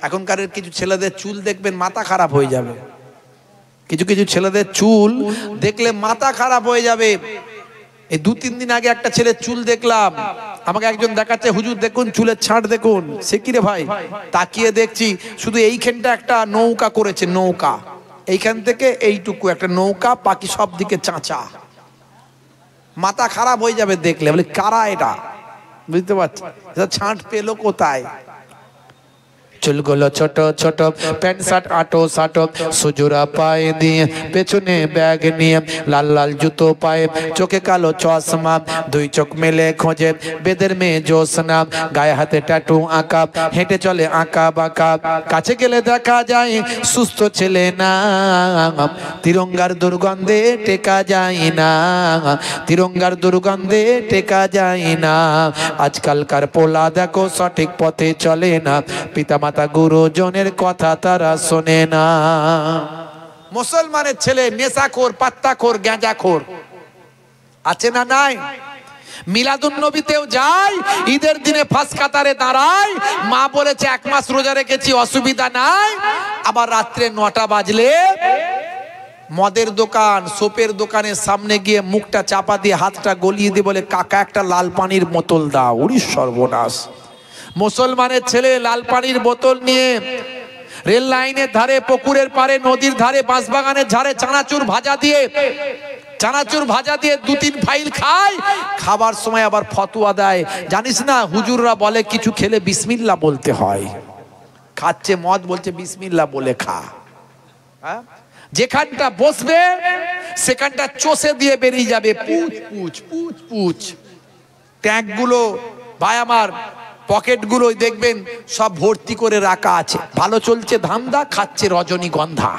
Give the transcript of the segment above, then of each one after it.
এখনকার কিছু ছেলেদের চুল দেখবেন মাথা খারাপ হয়ে যাবে, কিছু কিছু ছেলেদের চুল দেখলে মাথা খারাপ হয়ে যাবে। এই 2-3 দিন আগে একটা ছেলের চুল দেখলাম, আমাকে একজন দেখাচ্ছে, হুজুর দেখুন চুলের ছাঁট দেখুন। সে কি রে ভাই? তাকিয়ে দেখছি শুধু এইখানটা একটা নৌকা করেছে, নৌকা এইখান থেকে এইটুকু একটা নৌকা, বাকি সব দিকে চাঁচা। মাথা খারাপ হয়ে যাবে দেখলে। বলে কারা এটা? বুঝতে পারছি এটা ছাঁট পেলো কোথায়? চুলগুলো ছোট ছোট, প্যান্ট শার্ট আটো সাটো, সুজুরা পায়ে দিয়ে, পেছনে ব্যাগ নিয়ে, লাল লাল জুতো পায়ে, চোখে কালো চশমা, 2 চোখ মেলে খোঁজে বেদের মেয়ে জোসনা, গায়ে হাতে ট্যাটু আঁকা, হেঁটে চলে আঁকা বাঁকা, কাছে গেলে দেখা যায় সুস্থ ছেলে না, তিরঙ্গার দুর্গন্ধে টেকা যায় না, তিরঙ্গার দুর্গন্ধে টেকা যায় না। আজকালকার পোলা দেখো সঠিক পথে চলে না, পিতা মাতা গুরুজনের কথা তারা শোনে না। মুসলমানের ছেলে নেশাখোর, পাত্তাখোর, গাঁজাখোর আছে না নাই? মিলাদুন নবীতেও যায়, ঈদের দিনে ফাঁস কাতারে দাঁড়ায়, মা বলেছে 1 মাস রোজা রেখেছি অসুবিধা নাই। আবার রাত্রে 9টা বাজলে মদের দোকান, সোপের দোকানের সামনে গিয়ে মুখটা চাপা দিয়ে হাতটা গলিয়ে দিয়ে বলে, কাকা একটা লাল পানির বোতল দাও। ওরে সর্বনাশ! মুসলমানের ছেলে লাল পানির বোতল নিয়ে রেল লাইনের ধারে, পুকুরের পারে, নদীর ধারে, বাঁশবাগানের ধারে চানাচুর ভাজা দিয়ে 2-3 ফাইল খায়। খাবার সময় আবার ফতোয়া দেয়, জানিস না হুজুররা বলে কিছু খেলে বিসমিল্লাহ বলতে হয়। খাচ্ছে মদ, বলছে বিসমিল্লাহ বলে খা। হ্যাঁ, যেখানটা বসবে সেখানটা চষে দিয়ে বেরিয়ে যাবে পুচ পুচ পুচ পুচ। ট্যাঙ্কগুলো ভাই আমার, পকেটগুলো দেখবেন সব ভর্তি করে রাখা আছে। ভালো চলছে ধান্দা, খাচ্ছে রজনীগন্ধা।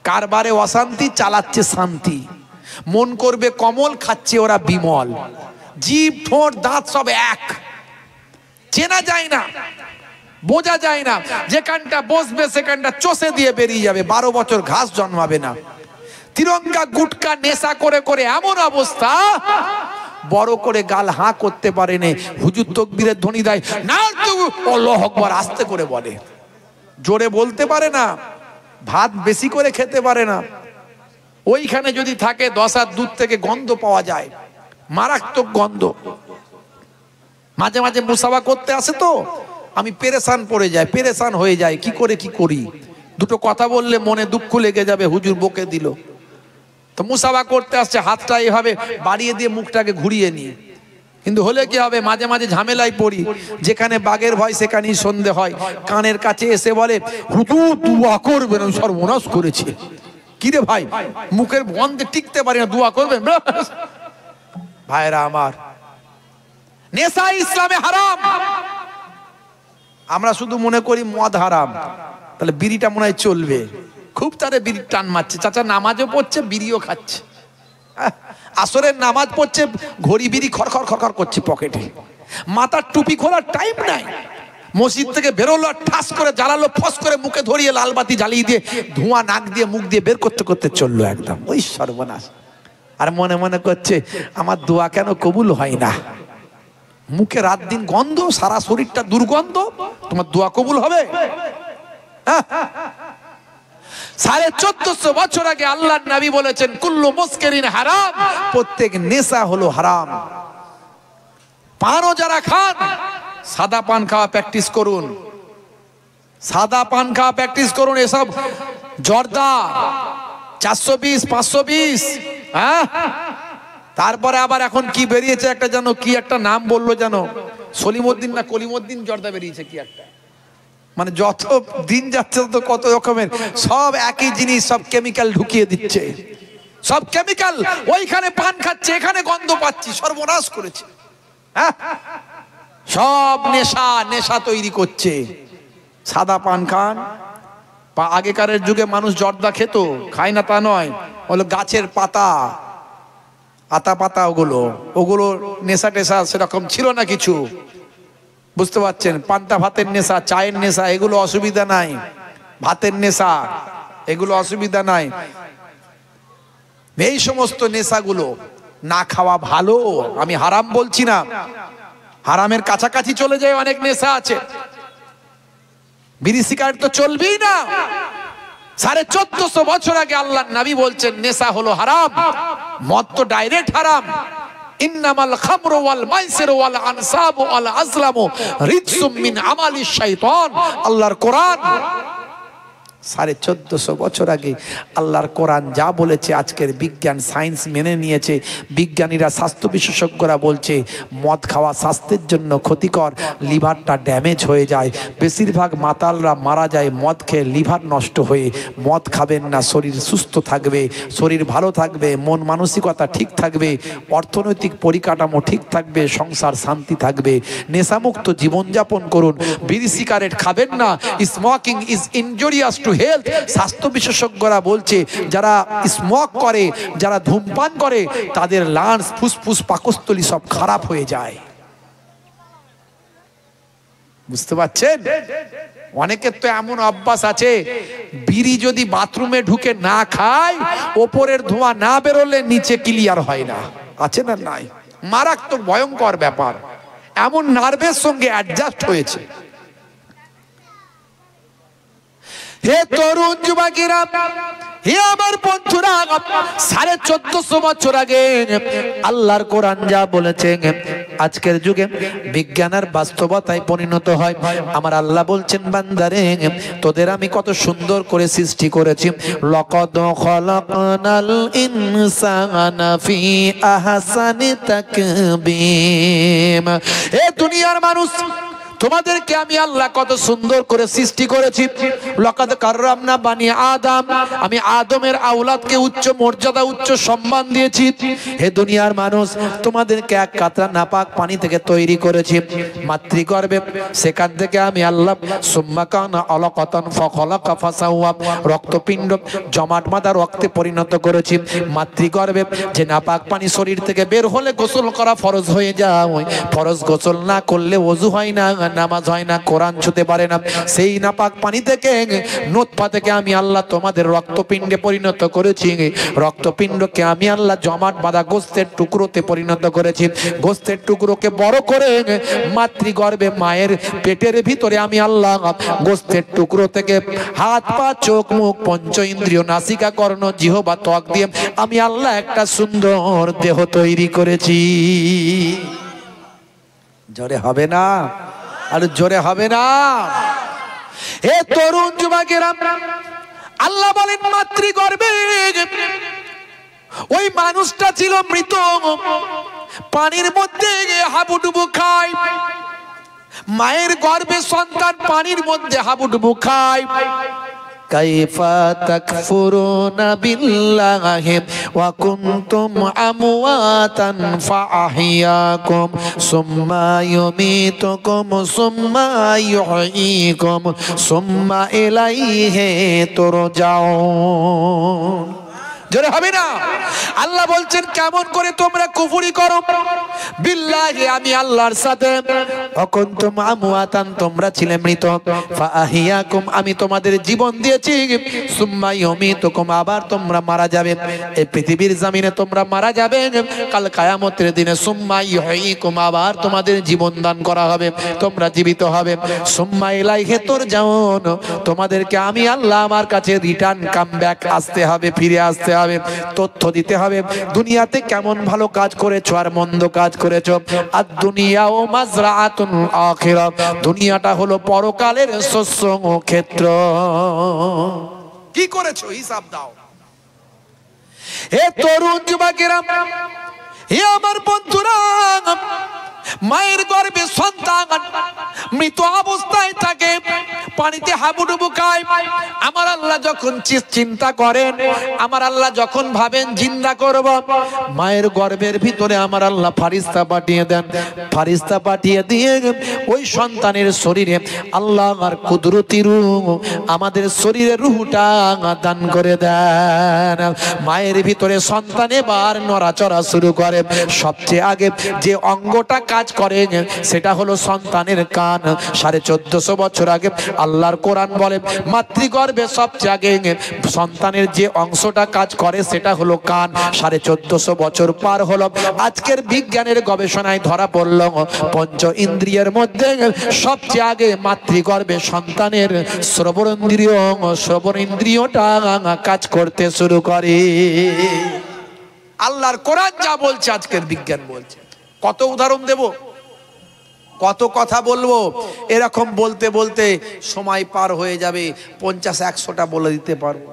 কারবারে অশান্তি, চালাচ্ছে শান্তি। মন করবে কমল, খাচ্ছে ওরা বিমল। জিভ, ঠোঁট, দাঁত সব এক, চেনা যায় না, বোঝা যায় না। যেখানটা বসবে সেখানটা চষে দিয়ে বেরিয়ে যাবে। 12 বছর ঘাস জন্মাবে না। তিরঙ্গা গুটকা নেশা করে করে এমন অবস্থা, বড় করে গাল হাঁ করতে পারে না। হুজুর তকবীরের ধ্বনি দেয় না, আল্লাহু আকবার আস্তে করে বলে, জোরে বলতে পারে না, ভাত বেশি করে খেতে পারে না। ওইখানে যদি থাকে 10 হাত দূর থেকে গন্ধ পাওয়া যায়, মারাত্মক গন্ধ। মাঝে মাঝে মুসাফা করতে আসে তো আমি পেরেশান পড়ে যাই, পেরেশান হয়ে যায়, কি করে কি করি। দুটো কথা বললে মনে দুঃখ লেগে যাবে, হুজুর বকে দিল। তো মুসাফা করতে আসছে, হাতটা এইভাবে বাড়িয়ে দিয়ে মুখটাকে ঘুরিয়ে নিয়ে। কিন্তু হলে কি হবে, মাঝে মাঝে ঝামেলায় পড়ি। যেখানে বাঘের ভয় সেখানেই সন্ধে হয়। কানের কাছে এসে বলে, হুজুর দোয়া করবেন, আমি সর্বনাশ করেছি। কিরে ভাই, মুখের বন্ধে টিকতে পারি না, দোয়া করবেন? ভাইরা আমার, নেশা ইসলামে হারাম। আমরা শুধু মনে করি মদ হারাম, তাহলে বিড়িটা মনে হয় চলবে। খুব তারে বিড়ির টান মারছে। চাচা নামাজও পড়ছে, বিড়িও খাচ্ছে। আসরের নামাজ পড়ছে, ঘড়ি বিড়ি খড়খড় খড়খড় করছে পকেটে। মাথার টুপি খোলার টাইম নাই। মসজিদ থেকে বেরোলো, ঠাস করে জ্বালালো, ফস করে মুখে ধরিয়ে লালবাতি জ্বালিয়ে দিয়ে ধোঁয়া নাক দিয়ে মুখ দিয়ে বের করতে করতে চললো একদম। ওই সর্বনাশ। আর মনে মনে করছে আমার দোয়া কেন কবুল হয় না। মুখে রাত দিন গন্ধ, সারা শরীরটা দুর্গন্ধ, তোমার দোয়া কবুল হবে? 1450 বছর আগে আল্লাহর নবী বলেছেন, কুল্লু মুসকিরিন হারাম, প্রত্যেক নেশা হলো হারাম। পানও যারা খান, সাদা পান খাওয়া প্র্যাকটিস করুন, সাদা পান খাওয়া প্র্যাকটিস করুন। এসব জর্দা 420, 520, হ্যাঁ। তারপরে আবার এখন কি বেরিয়েছে একটা, জানো কি একটা নাম বললো জানো, সলিমউদ্দিন না কলিমউদ্দিন জর্দা বেরিয়েছে কি একটা। মানে যত দিন যাচ্ছে তত কত রকমের সব একই জিনিস, সব কেমিক্যাল ঢুকিয়ে দিচ্ছে, সব কেমিক্যাল। ওইখানে পান খাচ্ছে, এখানে গন্ধ পাচ্ছি, সর্বনাশ করেছে। হ্যাঁ, সব নেশা, নেশা তৈরি করছে। সাদা পান খান। আগেকারের যুগে মানুষ জর্দা খেত, খায় না তা নয়, হলো গাছের পাতা, আতা পাতা, ওগুলো নেশা টেশা সেরকম ছিল না কিছু, বুঝতে পারছেন। পান্তা ভাতের নেশা, চায়ের নেশা, এগুলো অসুবিধা নাই। ভাতের নেশা, এগুলো অসুবিধা নাই। এই সমস্ত নেশাগুলো না খাওয়া ভালো। আমি হারাম বলছি না, হারামের কাছাকাছি চলে যায়, অনেক নেশা আছে। বিড়ি সিগারেট তো চলবেই না। 1450 বছর আগে আল্লাহর নবী বলছেন নেশা হলো হারাম, মদ তো ডাইরেক্ট হারাম। ইন্নামাল খামরু ওয়াল মাইসিরু ওয়াল আনসাবু ওয়াল আজলামু রিজসুম মিন আমালিশ শাইতান, আল্লাহর কোরআন। 1450 বছর আগে আল্লাহর কোরআন যা বলেছে আজকের বিজ্ঞান সায়েন্স মেনে নিয়েছে। বিজ্ঞানীরা, স্বাস্থ্য বিশেষজ্ঞরা বলছে মদ খাওয়া স্বাস্থ্যের জন্য ক্ষতিকর, লিভারটা ড্যামেজ হয়ে যায়। বেশিরভাগ মাতালরা মারা যায় মদ খেয়ে, লিভার নষ্ট হয়ে। মদ খাবেন না, শরীর সুস্থ থাকবে, শরীর ভালো থাকবে, মন মানসিকতা ঠিক থাকবে, অর্থনৈতিক পরিকাঠামো ঠিক থাকবে, সংসার শান্তি থাকবে। নেশামুক্ত জীবনযাপন করুন, বিড়ি সিগারেট খাবেন না। Smoking is injurious to health. স্বাস্থ্য বিশেষজ্ঞরা বলছে যারা স্মোক করে, যারা ধূমপান করে, তাদের লাংস, ফুসফুস, পাকস্থলী সব খারাপ হয়ে যায়। বুঝতে পারছেন? অনেকের তো এমন অভ্যাস আছে, বিড়ি যদি বাথরুমে ঢুকে না খায়, ওপরের ধোঁয়া না বেরোলে নিচে ক্লিয়ার হয় না। আছে না? নাই। মারাত্মক ভয়ঙ্কর ব্যাপার। এমন নার্ভের সঙ্গে অ্যাডজাস্ট হয়েছে। হে তরুণ যুবকেরা, হে আমার বন্ধুরা, 1450 বছর আগে আল্লাহর কোরআন যা বলেছে আজকের যুগে বিজ্ঞানের বাস্তবতায় পরিণত হয়। আমার আল্লাহ বলছেন, বান্দারে তোদের আমি কত সুন্দর করে সৃষ্টি করেছি। লাকাদ খালাকনাল ইনসানা ফি আহসানি তাকবীম। এ দুনিয়ার মানুষ, তোমাদেরকে আমি আল্লাহ কত সুন্দর করে সৃষ্টি করেছি। লাকাদ কাররামনা বানি আদম, আমি আদমের আওলাদকে উচ্চ মর্যাদা, উচ্চ সম্মান দিয়েছি। হে দুনিয়ার মানুষ, তোমাদেরকে এক কাতরা নাপাক পানি থেকে তৈরি করেছি মাতৃগর্ভে। সেখান থেকে আমি আল্লাহ সুম্মা কানা আলাকাতান ফাখালাকা ফাসাওয়া, রক্তপিণ্ড জমাট বাঁধা রক্তে পরিণত করেছি মাতৃগর্ভে। যে নাপাক পানি শরীর থেকে বের হলে গোসল করা ফরজ হয়ে যায়, ফরজ গোসল না করলে ওযু হয় না, নামাজ হয় না, কোরআন ছুঁতে পারে না। সেই নাপাক পানি থেকে, নুতফা থেকে আমি আল্লাহ তোমাদের রক্তপিণ্ডে পরিণত করেছি। রক্তপিণ্ডকে আমি আল্লাহ জমাট বাঁধা গোস্তের টুকরোতে পরিণত করেছি। গোস্তের টুকরোকে বড় করে মাতৃগর্ভে মায়ের পেটের ভিতরে আমি আল্লাহ গোস্তের টুকরো থেকে হাত, পা, চোখ, মুখ, পঞ্চ ইন্দ্রিয়, নাসিকা, কর্ণ, জিহ্বা, ত্বক দিয়ে আমি আল্লাহ একটা সুন্দর দেহ তৈরি করেছি। জোরে হবে না? আর জোরে হবে না? হে তরুণ যুবকেরা, আল্লাহ বলেন মাতৃগর্ভে ওই মানুষটা ছিল মৃত, পানির মধ্যে হাবুডুবু খায়। মায়ের গর্ভে সন্তান পানির মধ্যে হাবুডুবু খায়। কাইফা তাকফুরুনা বিল্লাহি ওয়া কুনতুম আমওয়াতান ফাআহইয়াকুম সুম্মা ইউমীতুকুম সুম্মা ইউহয়ীকুম সুম্মা ইলাইহি তুরজাউন। জোরে হবে না? আল্লাহ বলছেন কেমন করে তোমরা কুফরি করো বিল্লাহি, আমি আল্লাহর সাথে। অকুনতুম আমওয়াতান, তোমরা ছিলে মৃত। ফাআহিয়াকুম, আমি তোমাদের জীবন দিয়েছি। সুম্মা ইউমীতুকুম, আবার তোমরা মারা যাবে। এই পৃথিবীর জমিনে তোমরা মারা যাবে, কাল কিয়ামতের দিনে সুম্মা ইউহয়ীকুম, আবার তোমাদের জীবন দান করা হবে, তোমরা জীবিত হবে। সুম্মা ইলাইহি তুরজাউন, তোমাদেরকে আমি আল্লাহ আমার কাছে রিটার্ন কাম ব্যাক আসতে হবে, ফিরে আসতে হবে, তথ্য দিতে হবে দুনিয়াতে কেমন ভালো কাজ করেছো আর মন্দ কাজ করেছো। আর দুনিয়া ও মাজরাআতুল আখিরা, দুনিয়াটা হলো পরকালের শস্য ক্ষেত্র। কি করেছো হিসাব দাও। হে তরুণ যুবকেরা, হে আমার বন্ধুরা, মায়ের গর্ভে সন্তান মৃত অবস্থায় থাকে, পানিতে হাবুডুবু খায়। আমার আল্লাহ যখন চিন্তা করেন, আমার আল্লাহ যখন ভাবেন জিন্দা করব, মায়ের গর্ভের ভিতরে আমার আল্লাহ ফারিস্তা পাঠিয়ে দেন। ফারিস্তা পাঠিয়ে দিয়ে ওই সন্তানের শরীরে আল্লাহ আর কুদরতি রূহ, আমাদের শরীরে রূহটা দান করে দেন। মায়ের ভিতরে সন্তান এবার নড়াচড়া শুরু করে। সবচেয়ে আগে যে অঙ্গটা কাজ কাজ করে সেটা হলো সন্তানের কান। 1450 বছর আগে আল্লাহর কোরআন বলে মাতৃগর্ভে সবচেয়ে আগে সন্তানের যে অংশটা কাজ করে সেটা হলো কান। 1450 বছর পার হলো, আজকের বিজ্ঞানের গবেষণায় ধরা পড়ল পঞ্চ ইন্দ্রিয়ের মধ্যে সবচেয়ে আগে মাতৃগর্ভে সন্তানের শ্রবণ ইন্দ্রিয়টা কাজ করতে শুরু করে। আল্লাহর কোরআন যা বলছে আজকের বিজ্ঞান বলছে। কত উদাহরণ দেব, কত কথা বলবো, এরকম বলতে বলতে সময় পার হয়ে যাবে, 50-100টা বলে দিতে পারবো।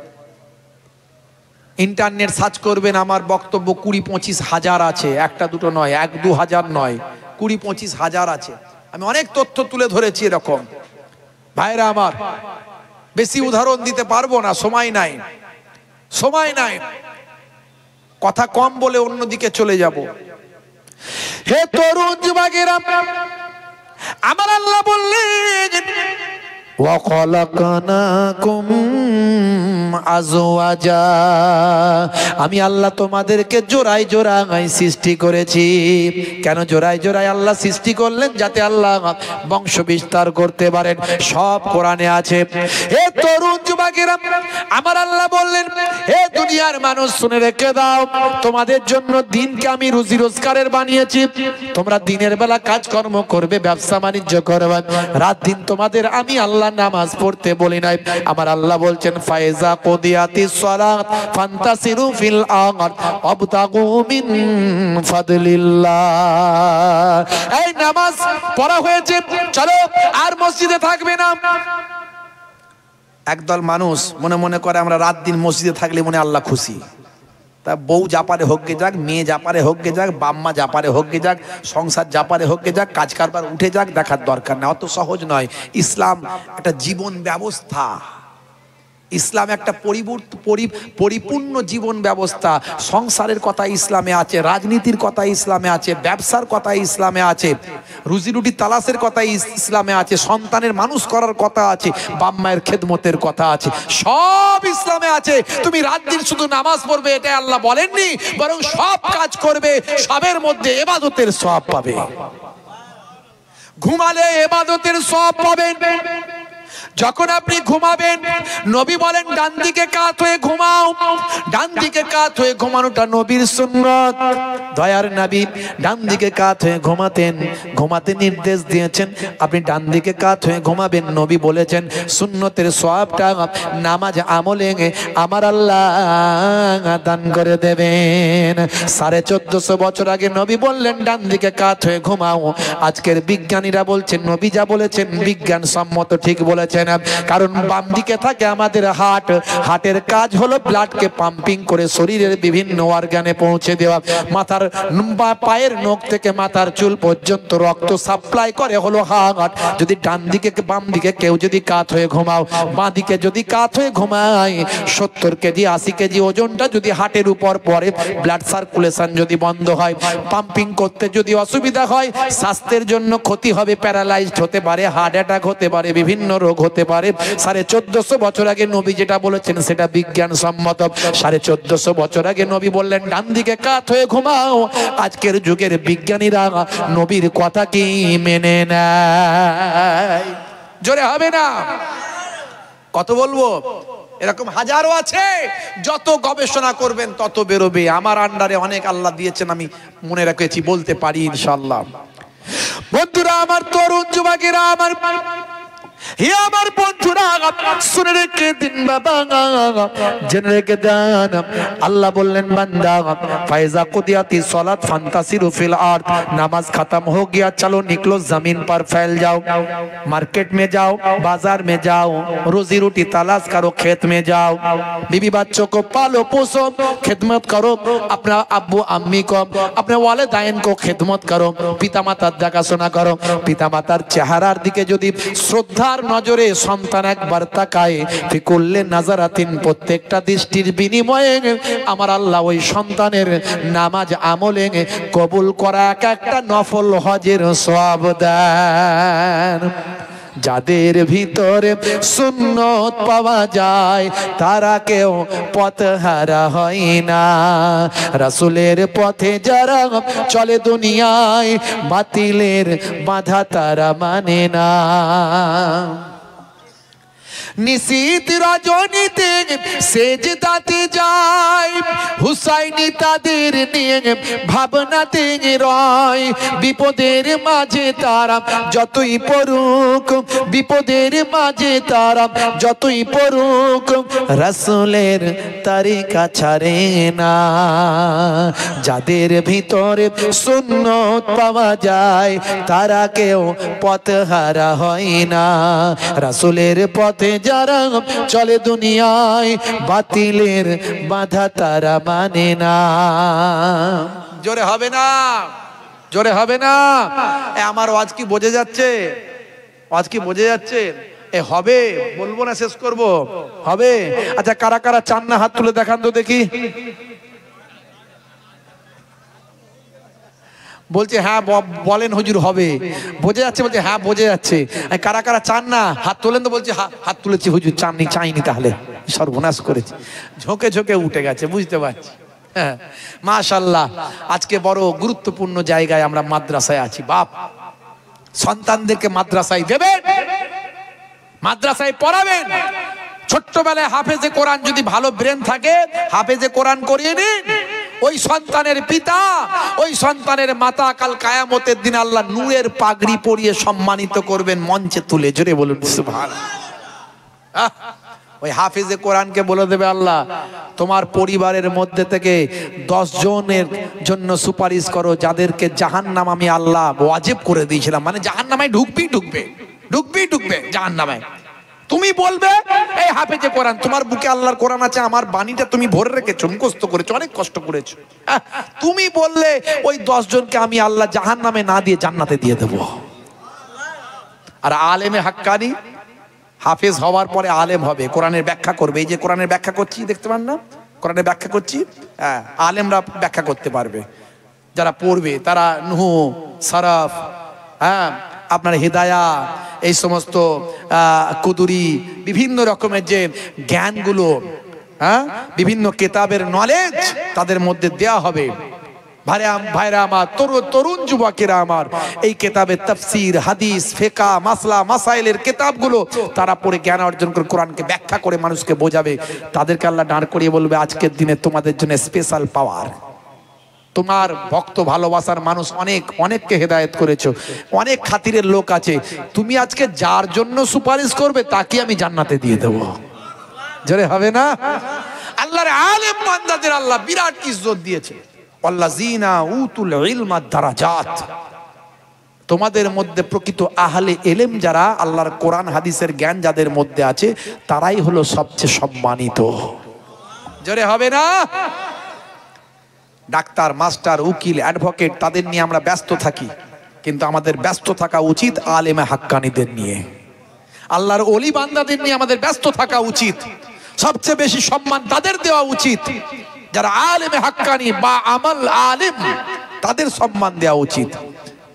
ইন্টারনেট সার্চ করবেন, আমার বক্তব্য 20-25 হাজার আছে, একটা দুটো নয়, 1-2 হাজার নয়, 20-25 হাজার আছে। আমি অনেক তথ্য তুলে ধরেছি এরকম। ভাইরা আমার, বেশি উদাহরণ দিতে পারবো না, সময় নাই, সময় নাই, কথা কম বলে অন্যদিকে চলে যাব। হে তরুণ যুবকেরা, আমার আল্লাহ বললেন ওয়াখালাকনাকুম আজওয়াজা, আমি আল্লাহ তোমাদেরকে জোড়ায় জোড়ায় সৃষ্টি করেছি। কেন জোড়ায় জোড়ায় আল্লাহ সৃষ্টি করলেন? যাতে আল্লাহ বংশ বিস্তার করতে পারেন। সব কোরআনে আছে। হে তরুণ যুবকেরা, আমার আল্লাহ বললেন হে দুনিয়ার মানুষ শুনে রেখে দাও, তোমাদের জন্য দিনকে আমি রুজি রোজগারের বানিয়েছি। তোমরা দিনের বেলা কাজকর্ম করবে, ব্যবসা বাণিজ্য করবে, রাত দিন তোমাদের আমি আল্লাহ নামাজ পড়তে বলি নাই। আমার আল্লাহ বলছেন ফায়জা কুদিয়াতিস সালাত ফান্তাসিরু ফিল আরদ ওয়াবতাগু মিন ফাদলিল্লাহ। এই নামাজ পড়া হয়েছে, চলো আর মসজিদে থাকবে না। একদল মানুষ মনে মনে করে আমরা রাত দিন মসজিদে থাকলে মনে আল্লাহ খুশি। তা বউ জাপারে হোক গে যাক, মেয়ে জাপারে হোক গে যাক, বাম্মা জাপারে হোক গে যাক, সংসার জাপারে হোক গে যাক, কাজ কারবার উঠে যাক, দেখার দরকার না। অত সহজ নয়। ইসলাম একটা জীবন ব্যবস্থা, ইসলাম একটা পরিপূর্ণ জীবন ব্যবস্থা। সংসারের কথা ইসলামে আছে, রাজনীতির কথা ইসলামে আছে, ব্যবসার কথা ইসলামে আছে, রুজি রুটি তালাশের কথা ইসলামে আছে, সন্তানের মানুষ করার কথা আছে, বাপ মায়ের খেদমতের কথা আছে, সব ইসলামে আছে। তুমি রাত দিন শুধু নামাজ পড়বে এটা আল্লাহ বলেননি, বরং সব কাজ করবে, সবের মধ্যে ইবাদতের সওয়াব পাবে। ঘুমালে ইবাদতের সওয়াব পাবেন। যখন আপনি ঘুমাবেন, নবী বলেন ডান দিকে কাত হয়ে ঘুমাও। ডান দিকে কাত হয়ে ঘুমানোটা নবীর সুন্নাত। দয়ার নবী ডান দিকে কাত হয়ে ঘুমাতে নির্দেশ দিয়েছেন। আপনি ডান দিকে কাত হয়ে ঘুমাবেন। নবী বলেছেন সুন্নতের সওয়াবটা নামাজ আমলে আমার আল্লাহ দান করে দেবেন। 1450 বছর আগে নবী বললেন ডান দিকে কাত হয়ে ঘুমাও। আজকের বিজ্ঞানীরা বলছেন নবী যা বলেছেন বিজ্ঞান সম্মত ঠিক বলেছেন। কারণ বাম দিকে থাকে আমাদের হার্টের কাজ হলো ব্লাডকে পাম্পিং করে শরীরের বিভিন্ন অর্গানে পৌঁছে দেওয়া। মাথার পায়ের নখ থেকে মাথার চুল পর্যন্ত রক্ত সাপ্লাই করে হলো হার্ট। যদি ডান দিকে বাম দিকে কেউ যদি কাত হয়ে ঘুমাও, বাঁ দিকে যদি কাত হয়ে ঘুমায়, 70 কেজি 80 কেজি ওজনটা যদি হার্টের উপর পড়ে, ব্লাড সার্কুলেশন যদি বন্ধ হয়, পাম্পিং করতে যদি অসুবিধা হয়, স্বাস্থ্যের জন্য ক্ষতি হবে, প্যারালাইজড হতে পারে, হার্ট অ্যাটাক হতে পারে, বিভিন্ন রোগ হতে পারে। 1450 বছর আগে নবী যেটা বলেছেন সেটা বিজ্ঞান সম্মত। 1450 বছর আগে নবী বললেন ডান দিকে কাত হয়ে ঘুমাও। আজকের যুগের বিজ্ঞানীরা নবীর কথা কি মেনে নেয়? জোরে হবে না? কত বলবো? এরকম হাজারো আছে। যত গবেষণা করবেন তত বেরোবে। আমার আন্ডারে অনেক আল্লাহ দিয়েছেন, আমি মনে রেখেছি, বলতে পারি ইনশাআল্লাহ। বন্ধুরা আমার, তরুণ যুবকেরা আমার, হে আমার বন্ধুরা, শুনে রেখে দিন বাবা, জেনে রেখে দেন। আল্লাহ বললেন বান্দা ফায়জা কুদিয়াতিস সালাত ফান্তাসিরু ফিল আরদ, নামাজ खत्म हो गया, चलो निकलो जमीन पर फैल जाओ, मार्केट में जाओ, बाजार में जाओ, रोजी रोटी तलाश करो, खेत में जाओ, बीवी बच्चों को पालो पोसो, खिदमत करो, अपना अब्बू अम्मी को, अपने वालिदैन को खिदमत करो, पिता मातार देखाशोना करो। पिता मातार চেহারার দিকে যদি শ্রদ্ধার নজরে সন্তান একবার তাকায়, ফিকুল্লে নাজারাতিন, প্রত্যেকটা দৃষ্টির বিনিময়ে আমার আল্লাহ ওই সন্তানের নামাজ আমলে কবুল করা একটা নফল হজের সওয়াব দেন। যাদের ভিতরে সুন্নত পাওয়া যায় তারা কেউ পথহারা হয় না। রাসূলের পথে যারা চলে দুনিয়ায় বাতিলের বাধা তারা মানে না। নিশীত রজনীতে সেজদাতে যায় হুসাইনি তাদের নিয়ে ভাবনাতে রয়। বিপদের মাঝে তারা যতই পড়ুক, বিপদের মাঝে তারা যতই পড়ুক, রাসূলের তরিকা ছাড়ে না। যাদের ভিতরে সুন্নত পাওয়া যায় তারা কেউ পথহারা হয় না। রাসূলের পথে যারা চলে দুনিয়ায় বাতিলের বাধা তারা মানে না। জোরে হবে না, জোরে হবে না। আমার ওয়াজ কি বোঝা যাচ্ছে? ওয়াজ কি বোঝা যাচ্ছে? হবে, বলবো না শেষ করব, হবে। আচ্ছা কারা কারা চান না হাত তুলে দেখান তো দেখি। বলছে হ্যাঁ বলেন হুজুর হবে, বোঝা যাচ্ছে, বলছে হ্যাঁ বোঝা যাচ্ছে। কারা কারা চান না হাত তোলেন তো। বলছে হাত তুলেছি হুজুর, চাননি, চাইনি, তাহলে সর্বনাশ করেছি। ঝোঁকে ঝোঁকে উঠে গেছে, বুঝতে পারছি। হ্যাঁ মাশাআল্লাহ, আজকে বড় গুরুত্বপূর্ণ জায়গায় আমরা মাদ্রাসায় আছি। বাপ সন্তানদেরকে মাদ্রাসায় দেবেন, মাদ্রাসায় পড়াবেন। ছোট্টবেলায় হাফেজে কোরআন যদি ভালো ব্রেন থাকে হাফেজে কোরআন করিয়ে নিন। ওই সন্তানের পিতা, ওই সন্তানের মাতা কাল কিয়ামতের দিন আল্লাহ নূরের পাগড়ি পরিয়ে সম্মানিত করবেন মঞ্চে তুলে। জোরে বলুন সুবহানাল্লাহ। ওই হাফেজে কোরআনকে বলে দেবে আল্লাহ তোমার পরিবারের মধ্যে থেকে 10 জনের জন্য সুপারিশ করো যাদেরকে জাহান্নাম আমি আল্লাহ ওয়াজিব করে দিয়েছিলাম। মানে জাহান্নামায় ঢুকবি জাহান্নামায়। তুমি বলবে এই হাফেজে কোরআন, তোমার বুকে আল্লাহর কোরআন আছে, আমার বাণীটা তুমি ভরে রেখেছো, মুখস্থ করেছো, অনেক কষ্ট করেছো। তুমি বললে ওই 10 জনকে আমি আল্লাহ জাহান্নামে না দিয়ে জান্নাতে দিয়ে দেব। আর আলেমে হাক্কানি হাফেজ হওয়ার পরে আলেম হবে, কোরআনের ব্যাখ্যা করবে। এই যে কোরআনের ব্যাখ্যা করছি দেখতে পান না, কোরআনের ব্যাখ্যা করছি, হ্যাঁ আলেমরা ব্যাখ্যা করতে পারবে। যারা পড়বে তারা নুহ, সরফ, হ্যাঁ আপনার হিদায়া, এই সমস্ত কুদুরি, বিভিন্ন রকমের যে জ্ঞানগুলো, হ্যাঁ বিভিন্ন কিতাবের নলেজ তাদের মধ্যে দেয়া হবে। ভাইরা আমার, তরুণ যুবকেরা আমার, এই কিতাবের তাফসীর, হাদিস, ফিকহ, মাসলা মাসাইলের কিতাবগুলো তারা পড়ে জ্ঞান অর্জন করে কোরআনকে ব্যাখ্যা করে মানুষকে বোঝাবে। তাদেরকে আল্লাহ দাঁড় করিয়ে বলবে আজকের দিনে তোমাদের জন্য স্পেশাল পাওয়ার। তোমার ভক্ত ভালোবাসার মানুষ অনেককে হেদায়েত করেছো, অনেক খাতিরের লোক আছে, তুমি আজকে যার জন্য সুপারিশ করবে তাকে আমি জান্নাতে দিয়ে দেবো। জোরে হবে না? আল্লাহর আলেম বান্দাদের আল্লাহ বিরাট ইজ্জত দিয়েছে। আল্লাযীনা উতুল ইলমা দারাজাত। তোমাদের মধ্যে প্রকৃত আহলে ইলম যারা, আল্লাহর কোরআন হাদিসের জ্ঞান যাদের মধ্যে আছে তারাই হলো সবচেয়ে সম্মানিত। জোরে হবে না? ডাক্তার, মাস্টার, উকিল, অ্যাডভোকেট তাদের নিয়ে আমরা ব্যস্ত থাকি, কিন্তু আমাদের ব্যস্ত থাকা উচিত আলেমে হাক্কানীদের নিয়ে, আল্লাহর ওলি বান্দাদের নিয়ে আমাদের ব্যস্ত থাকা উচিত। সবচেয়ে বেশি সম্মান তাদের দেওয়া উচিত যারা আলেমে হাক্কানী বা আমল আলেম, তাদের সম্মান দেওয়া উচিত।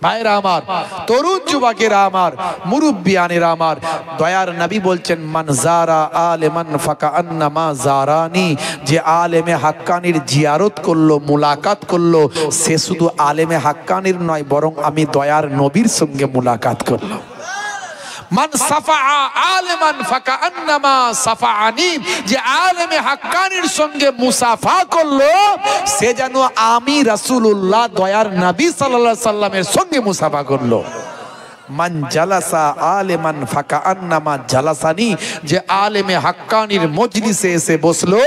ভাইরা আমার, তরুণ যুবকেরা আমার, মুরব্বিয়ানেরা আমার, দয়ার নবী বলছেন মান যারা আলেমান ফাকান্নামা যারানি। যে আলেমে হাক্কানির জিয়ারত করলো, মুলাকাত করলো, সে শুধু আলেমে হাক্কানির নয় বরং আমি দয়ার নবীর সঙ্গে মুলাকাত করলো। মান সাফা আলেমান ফাকান্নামা সাফাআনি। যে আলেমে হাক্কানির সঙ্গে মুসাফা করলো সে যেন আমি রাসূলুল্লাহ দয়ার নবী সাল্লাল্লাহু আলাইহি সাল্লামের সঙ্গে মুসাফা করলো। মান জালাসা আলেমান ফাকান্নামা জালাসানি। যে আলেমে হাক্কানির মজলিসে এসে বসলো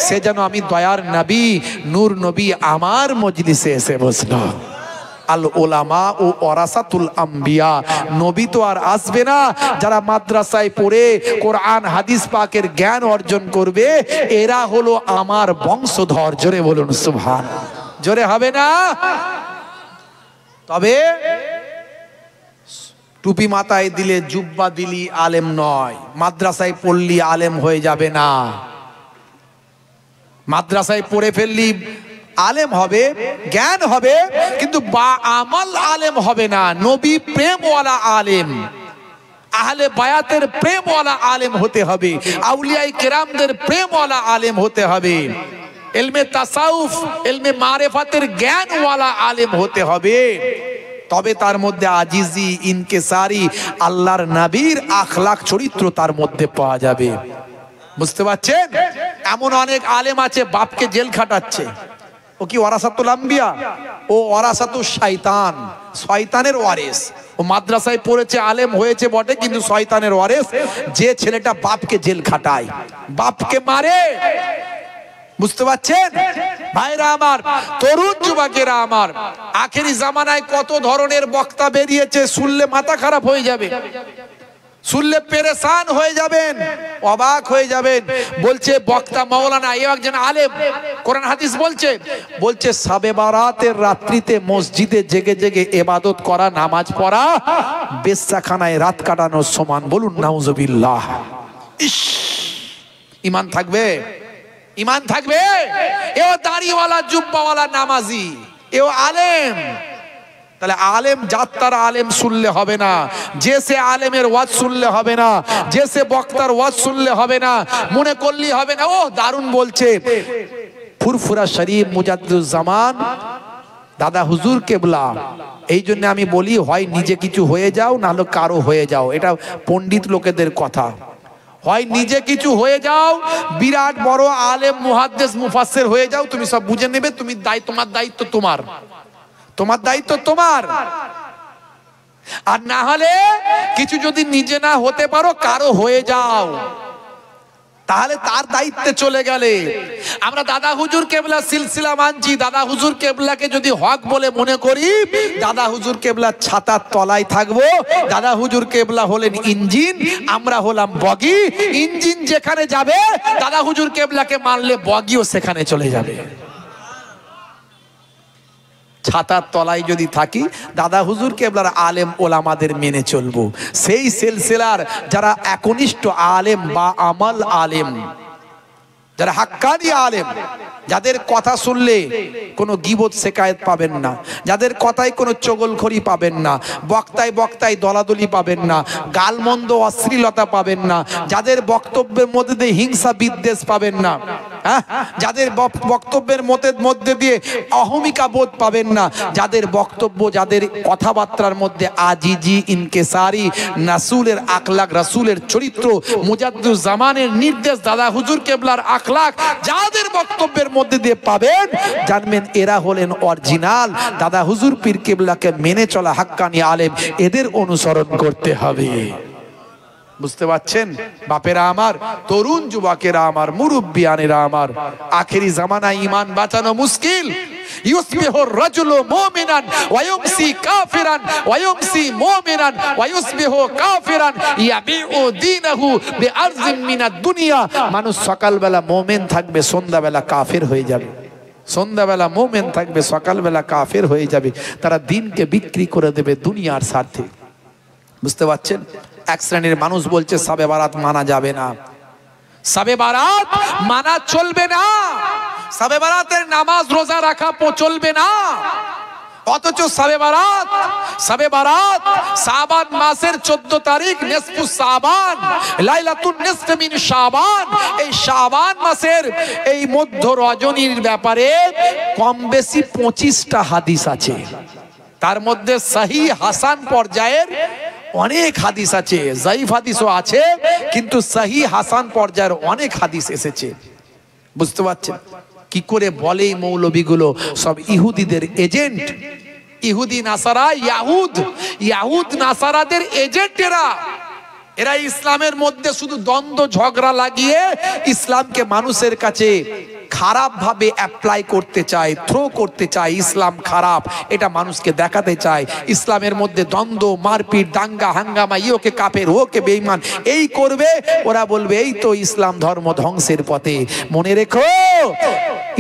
সে যেন আমি দয়ার নবী নূর নবী আমার মজলিসে এসে বসলো। আল উলামা ও ওয়ারাসাতুল আম্বিয়া। নবী তো আর আসবে না, যারা মাদ্রাসায় পড়ে কোরআন হাদিস পাকের জ্ঞান অর্জন করবে এরা হলো আমার বংশধর। জোরে বলুন সুবহান। জোরে হবে না? তবে টুপি মাথায় দিলে, জুব্বা দিলি আলেম নয়, মাদ্রাসায় পড়লি আলেম হয়ে যাবে না। মাদ্রাসায় পড়ে ফেললি আলেম হবে, জ্ঞান হবে, কিন্তু বা আমল আলেম হবে না। নবী প্রেমওয়ালা আলেম, আহলে বায়াতের প্রেমওয়ালা আলেম হতে হবে, আউলিয়ায়ে কেরামদের প্রেমওয়ালা আলেম হতে হবে, ইলমে তাসাউফ ইলমে মারিফাতের জ্ঞানওয়ালা আলেম হতে হবে। তবে তার মধ্যে আজিজি ইনকিসারি আল্লাহর নবীর আখলাক চরিত্র তার মধ্যে পাওয়া যাবে। বুঝতে পারছেন? এমন অনেক আলেম আছে বাপকে জেল খাটাচ্ছে, ও কি ওয়ারাসাতুল আম্বিয়া? ও ওয়ারাসাতুশ শয়তান, শয়তানের ওয়ারিস। ও মাদ্রাসায় পড়েছে, আলেম হয়েছে বটে, কিন্তু শয়তানের ওয়ারিস। যে ছেলেটা বাপকে জেল খাটায়, বাপকে মারে। বুঝতে পারছেন ভাইরা আমার, তরুণ যুবকেরা আমার, আখেরি জামানায় কত ধরনের বক্তা বেরিয়েছে, শুনলে মাথা খারাপ হয়ে যাবে, শুনলে পেরেশান হয়ে যাবেন, অবাক হয়ে যাবেন। বলছে বক্তা মাওলানা, এ একজন আলেম, কোরআন হাদিস বলছে শবে বারাতের রাত্রিতে মসজিদে জেগে জেগে ইবাদত করা, নামাজ পড়া বেশ্যাখানায় রাত কাটানোর সমান। বলুন নাউজুবিল্লাহ। ইস, ঈমান থাকবে? ঈমান থাকবে? এও দাড়িওয়ালা জুব্বাওয়ালা নামাজি, এও আলেম। তাহলে আলেম জাত তার আলেম শুনলে হবে না, যে সে আলেমের ওয়াজ শুনলে হবে না, যে সে বক্তার ওয়াজ শুনলে হবে না, মনে করলেই হবে না ও দারুণ বলছে। ফুরফুরা শরীফ মুজাদ্দিদুজ্জামান দাদা হুজুর কেবলা, এই জন্য আমি বলি হয় নিজে কিছু হয়ে যাও, নাহলে কারো হয়ে যাও। এটা পণ্ডিত লোকেদের কথা। হয় নিজে কিছু হয়ে যাও, বিরাট বড় আলেম মুহাদ্দিস মুফাসসির হয়ে যাও, তুমি সব বুঝে নেবে, তুমি তোমার দায়িত্ব তোমার, তোমার দায়িত্ব তোমার। আর না হলে কিছু যদি নিজে না হতে পারো, কারো হয়ে যাও, তাহলে তার দায়িত্বে চলে গেলে। আমরা দাদা হুজুর কেবলা সিলসিলা মানছি, দাদা হুজুর কেবলাকে যদি হক বলে মনে করি, দাদা হুজুর কেবলার ছাতার তলায় থাকবো। দাদা হুজুর কেবলা হলেন ইঞ্জিন, আমরা হলাম বগি। ইঞ্জিন যেখানে যাবে, দাদা হুজুর কেবলাকে মানলে বগিও সেখানে চলে যাবে। ছাতার তলায় যদি থাকি, দাদা হুজুর কেবলার আলেম ওলামাদের মেনে চলবো, সেই সিলসিলার যারা একনিষ্ঠ আলেম বা আমাল আলেম, যারা হাক্কানি আলেম, যাদের কথা শুনলে কোনো গীবত শেকায়েত পাবেন না, যাদের কথায় কোনো চগলখড়ি পাবেন না, বক্তায় বক্তায় দলাদলি পাবেন না, গালমন্দ অশ্লীলতা পাবেন না, যাদের বক্তব্যের মধ্যে দিয়ে হিংসা বিদ্বেষ পাবেন না, যাদের বক্তব্যের মধ্যে দিয়ে অহমিকা বোধ পাবেন না, যাদের বক্তব্য, যাদের কথাবার্তার মধ্যে আজিজি ইনকিসারি রাসূলের আখলাক, রাসূলের চরিত্র, মুজাদ্দিদুজ্জামানের নির্দেশ, দাদা হুজুর কেবলার আখলাক যাদের বক্তব্যের মধ্যে দিয়ে পাবেন, জানবেন এরা হলেন অরিজিনাল দাদা হুজুর পীর কেবলাকে মেনে চলা হাক্কানি আলেম। এদের অনুসরণ করতে হবে। বুঝতে পারছেন বাপেরা আমার, তরুণ যুবকেরা আমার, মুরব্বিয়ানেরা আমার, আখেরি জামানায় ঈমান বাঁচানো মুশকিল। ইউসবিহু রাজুলু মুমিনান ওয়া ইউমসি কাফিরান ওয়া ইউমসি মুমিনান ওয়া ইউসবিহু কাফিরান ইয়াবিউ দীনাহু বিআরজিম মিনাদ দুনিয়া। মানুষ সকালবেলা মুমিন থাকবে, সন্ধ্যাবেলা কাফের হয়ে যাবে। সন্ধ্যাবেলা মুমিন থাকবে, সকালবেলা কাফের হয়ে যাবে। তারা দিনকে বিক্রি করে দেবে দুনিয়ার স্বার্থে। বুঝতে পারছেন? এক শ্রেণীর মানুষ বলছে শবে বারাত মানা যাবে না, শবে বারাত মানা চলবে না, শবে বারাতের নামাজ রোজা রাখা চলবে না। অথচ শবে বারাত শাবান মাসের 14 তারিখ, নিসফুস শাবান, লাইলাতুন নিসফ মিন শাবান, এই শাবান মাসের এই মধ্য রজনীর ব্যাপারে কম বেশি 25টা হাদিস আছে। তার মধ্যে সহিহ হাসান পর্যায়ের অনেক হাদিস আছে, যায়িফ হাদিসও আছে, কিন্তু সহিহ হাসান পর্যায়ের অনেক হাদিস এসেছে। বুঝতে পারছেন? কি করে বলে এই মৌলবীগুলো সব ইহুদিদের এজেন্ট, ইহুদি নাসারা, ইয়াহুদ নাসারাদের এজেন্ট এরা। এরা ইসলামের মধ্যে শুধু দ্বন্দ্ব ঝগড়া লাগিয়ে ইসলামকে মানুষের কাছে খারাপ ভাবে অ্যাপ্লাই করতে চায়, থ্রো করতে চায়। ইসলাম খারাপ এটা মানুষকে দেখাতে চায়। ইসলামের মধ্যে দ্বন্দ্ব, মারপিট, দাঙ্গা হাঙ্গামা, ইওকে কাফের, ওকে বেঈমান, এই করবে। ওরা বলবে এই তো ইসলাম ধর্ম ধ্বংসের পথে। মনে রেখো,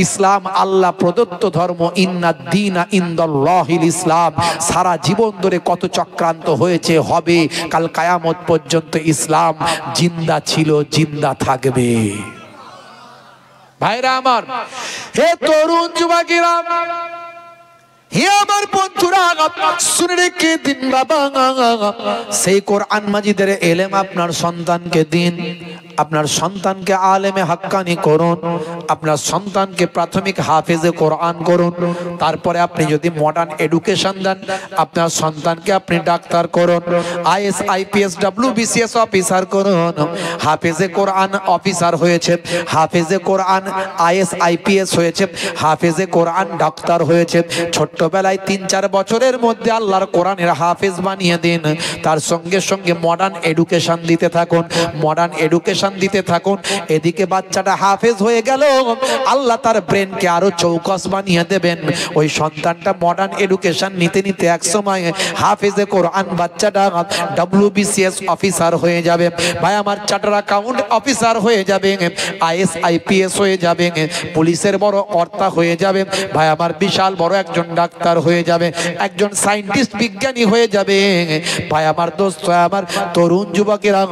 ইসলাম আল্লাহ প্রদত্ত ধর্ম। ইন্নাদ দীনা ইনদাল্লাহিল ইসলাম। সারা জীবন ধরে কত চক্রান্ত হয়েছে, হবে, কাল কিয়ামত পর্যন্ত ইসলাম জিন্দা ছিল, জিন্দা থাকবে। ভাইরা আমার, হে তরুণ যুবকেরা, হে আমার বন্ধুরা, শুনে রেখে দিন বাবা, সেই কোরআন মাজিদের এলেম আপনার সন্তানকে দিন। আপনার সন্তানকে আলেমে হাক্কানি করুন, আপনার সন্তানকে প্রাথমিক হাফেজে কোরআন করুন। তারপরে আপনি যদি মডার্ন এডুকেশন দেন, আপনার সন্তানকে আপনি ডাক্তার করুন, আইএস আইপিএস ডব্লিউবিসিএস অফিসার করুন। হাফেজে কোরআন অফিসার হয়েছে, হাফেজে কোরআন আইএস আইপিএস হয়েছে, হাফেজে কোরআন ডাক্তার হয়েছে। ছোট্টবেলায় 3-4 বছরের মধ্যে আল্লাহর কোরআনের হাফেজ বানিয়ে দিন। তার সঙ্গে সঙ্গে মডার্ন এডুকেশন দিতে থাকুন, মডার্ন এডুকেশন দিতে থাকুন। এদিকে বাচ্চাটা হাফেজ হয়ে গেল, আল্লাহ তার ব্রেনকে আরো চৌকস বানিয়ে দেবেন। ওই সন্তানটা মডার্ন এডুকেশন নিতে নিতে এক সময় হাফেজে কোরআন বাচ্চাটা ডব্লিউবিসিএস অফিসার হয়ে যাবে। ভাই আমার চার্টার অ্যাকাউন্ট অফিসার হয়ে যাবে, আইএস আইপিএস হয়ে যাবে, পুলিশের বড় কর্তা হয়ে যাবে। ভাই আমার বিশাল বড় একজন ডাক্তার হয়ে যাবে, একজন সায়েন্টিস্ট বিজ্ঞানী হয়ে যাবে। ভাই আমার দোস্ত, আমার তরুণ যুবকেরা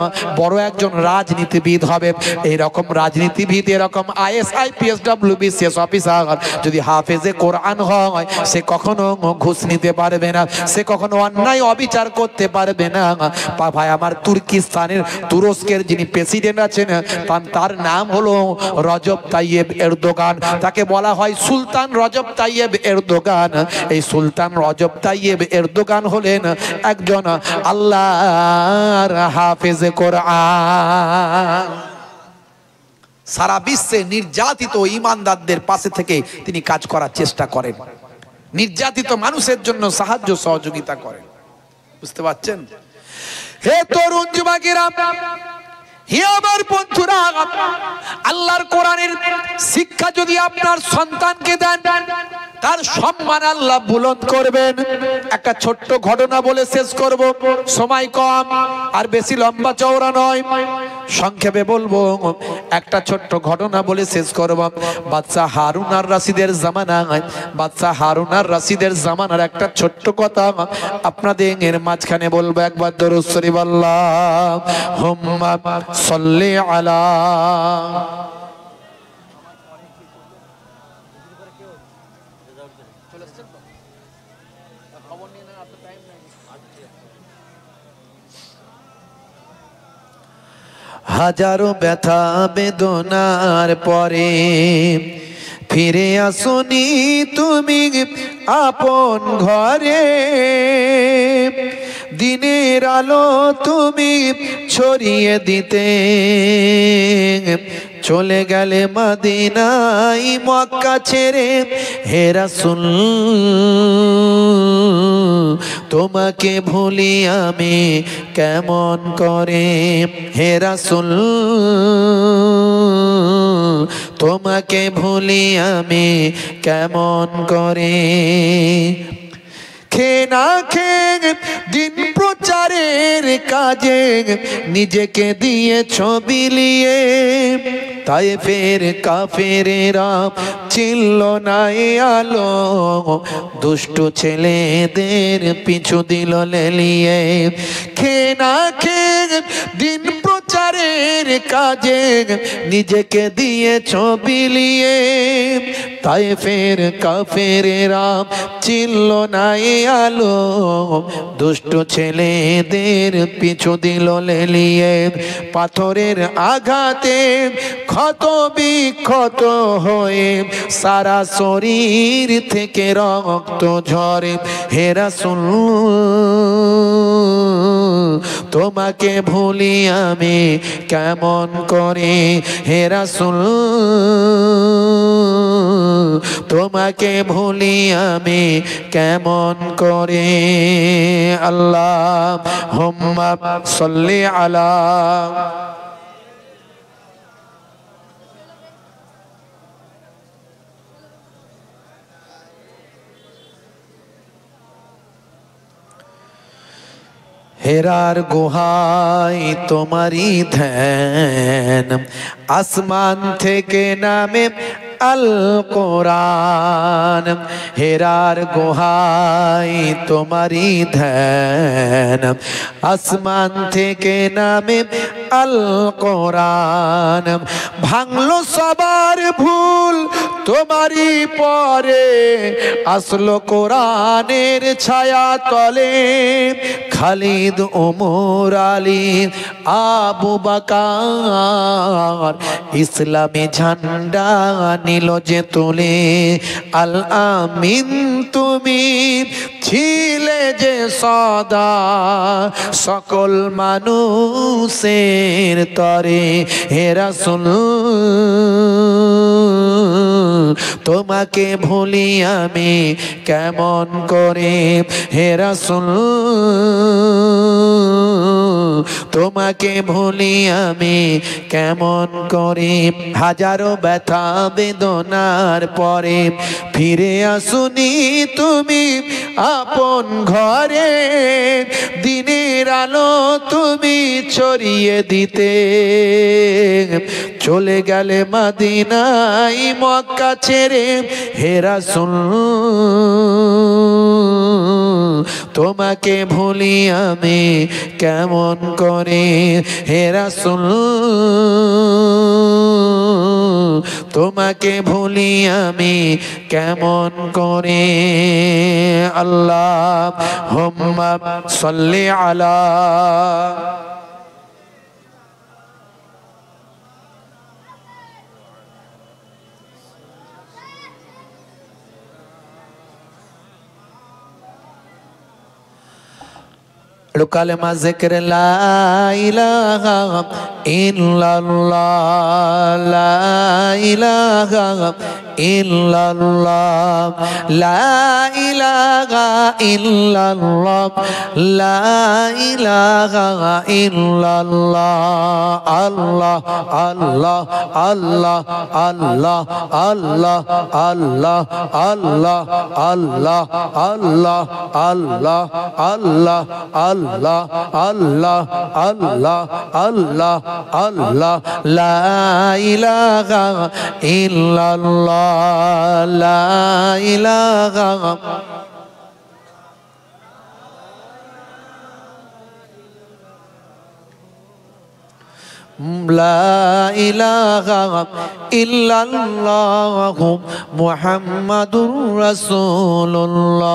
বড় একজন রাজনীতিবিদ হবে। এইরকম রাজনীতিবিদ, এরকম আইএস আইপিএস ডব্লিউবিসিএস অফিসার যদি হাফেজে কোরআন হয়, সে কখনো ঘুষ নিতে পারবে না, সে কখনো অন্যায় অবিচার করতে পারবে না। ভাই আমার তুরস্কের যিনি প্রেসিডেন্ট আছেন, তার নাম হলো রজব তাইয়েব এরদোগান। তাকে বলা হয় সুলতান রজব তাইয়েব এরদোগান। এই সুলতান রজব তাইয়েব এরদোগান হলেন একজন আল্লাহর হাফেজে কোরআন। সারা বিশ্বে নির্যাতিত ঈমানদারদের পাশে থেকে তিনি কাজ করার চেষ্টা করেন, নির্যাতিত মানুষের জন্য সাহায্য সহযোগিতা করেন। বুঝতে পারছেন? হে তরুণ যুবকেরা, হে আমার বন্ধুরা, আল্লাহর কোরআনের শিক্ষা যদি আপনার সন্তানকে দেন, তার সম্মান আল্লাহ বুলন্দ করবেন। একটা ছোট্ট ঘটনা বলে শেষ করব, সময় কম আর বেশি লম্বা চওড়া নয়, সংক্ষেপে বলবো। একটা ছোট্ট ঘটনা বলে শেষ করব। বাদশা হারুন আর রশিদের জামানায়, বাদশা হারুন আর রশিদের জামানার একটা ছোট্ট কথা আপনাদের এর মাঝখানে বলবো। একবার দরুদ শরীফ আল্লাহুম্মা সাল্লি আলা। হাজারো ব্যথা বেদনার পরে ফিরে আসনি তুমি আপন ঘরে, দিনের আলো তুমি ছড়িয়ে দিতে চলে গেলে মদিনায় মক্কা ছেড়ে। হে রাসূল তোমাকে ভুলি আমি কেমন করে, হে রাসূল তোমাকে ভুলি আমি কেমন করে। খে না খে দিন প্রচারের কাজে নিজেকে দিয়েছ বিলিয়ে, তায়েফের কাফেরেরা চিনল না এ আলো, দুষ্টু ছেলেদের পিছু দিল লেলিয়ে। খে না খে দিন প্রচারের কাজে নিজেকে দিয়েছ বিলিয়ে, তায়েফের কাফেরেরা চিনল না এ আলো, দুষ্ট ছেলেদের পিছু দিল লেলিয়ে। পাথরের আঘাতে ক্ষত বিক্ষত হয়ে সারা শরীর থেকে রক্ত ঝরে। হে রাসূল তোমাকে ভুলি আমি কেমন করে, হে রাসূল তোমাকে ভুলি আমি কেমন করে। আল্লাহুম্মা সাল্লি আলা। হেরার গুহায় তোমারই ধ্যান, আসমান থেকে নামে আল কোরআন। হেরার গুহায় তোমারই ধ্যান, আসমান থেকে নামে আল কোরআন। বিধান ভাঙলো সবার ভুল তোমারই পরে আসলো কোরআনের ছায়া তলে খালিদ ওমর আলী আবু বকর ইসলামী ঝান্ডা নিল যে তুলে আল আমিন তুমি ছিলে যে সদা সকল মানুষের তরে হে রাসূল তোমাকে ভুলি আমি কেমন করে হে রাসূল তোমাকে ভুলি আমি কেমন করে হাজারো ব্যথা বেদনার পরে ফিরে আসুনি তুমি আপন ঘরে দিনের আলো তুমি ছড়িয়ে দিতে চলে গেলে মদিনায় মক্কা ছেড়ে হে রাসূল তোমাকে ভুলি আমি কেমন করে হে রাসূল তোমাকে ভুলি আমি কেমন করে আল্লাহুম্মা সাল্লি আলা কালেমা জিকির লা ইলাহা ইল্লাল্লাহ লা ইলাহা ইল্লাল্লাহ লা ইলাহা ইল্লাল্লাহ লা ইলাহা ইল্লাল্লাহ আল্লাহ আল্লাহ আল্লাহ আল্লাহ আল্লাহ আল্লাহ আল্লাহ আল্লাহ আল্লাহ আল্লাহ আল্লাহ আল্লাহ আল্লাহ আল্লাহ আল্লাহ আল্লাহ লা ইলাহা ইল্লাল্লাহ লা ইলাহা লা ইলাহা ইল্লাল্লাহু মুহাম্মাদুর রাসূলুল্লাহ।